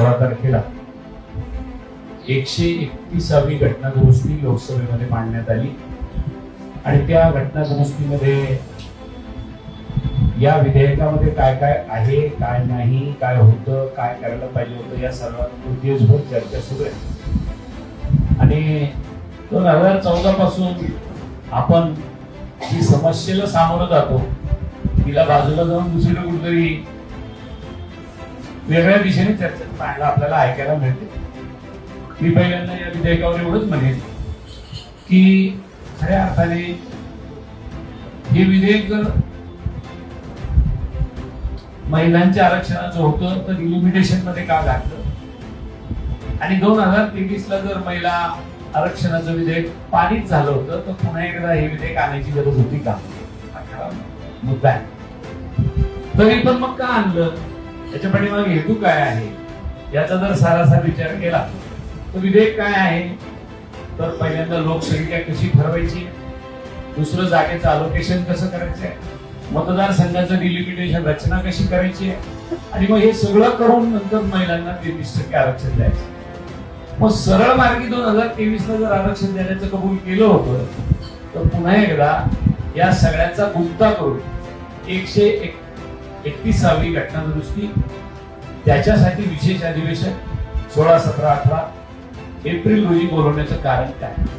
16 तारखेला 131वी घटना दुरुस्ती लोकसभेमध्ये मांडण्यात आली आणि त्या घटना दुरुस्तीमध्ये या विधेयकामध्ये काय काय आहे, काय नाही, काय होतं, काय करायला पाहिजे होतं, या सर्वांवर दिवसभर चर्चा सुरू आहे. आणि 2014 पासून आपण जी समस्येला सामोरं जातो तिला बाजूला जाऊन दुसरीकडे कुठेतरी वेगळ्या दिशेने चर्चा पाहायला आपल्याला ऐकायला मिळते. मी पहिल्यांदा या विधेयकावर एवढंच म्हणेन की खऱ्या अर्थाने हे विधेयक जर महिलांच्या आरक्षणाचं होतं तर लिमिटेशन मध्ये का घातलं आणि 2023 ला जर महिला आरक्षणाचं विधेयक पारित झालं होतं तर पुन्हा एकदा हे विधेयक आणायची गरज होती का, हा खरा मुद्दा आहे. तरी पण मग का आणलं, याच्या पाठीमागे हेतू काय आहे याचा जर सारासार विचार केला तर विधेयक काय आहे तर पहिल्यांदा लोकसंख्या कशी ठरवायची, दुसरं जागेचं अलोकेशन कसं करायचंय, मतदारसंघाचं डिलिमिटेशन रचना कशी करायची आहे आणि मग हे सगळं करून नंतर महिलांना 33% आरक्षण द्यायचं. मग सरळ मार्गी 2023 ला जर आरक्षण देण्याचं कबूल केलं होतं तर पुन्हा एकदा या सगळ्यांचा गुंता करून 131वी घटना दुरुस्ती त्याच्यासाठी विशेष अधिवेशन 16, 17, 18 एप्रिल रोजी बोलवण्याचं कारण काय.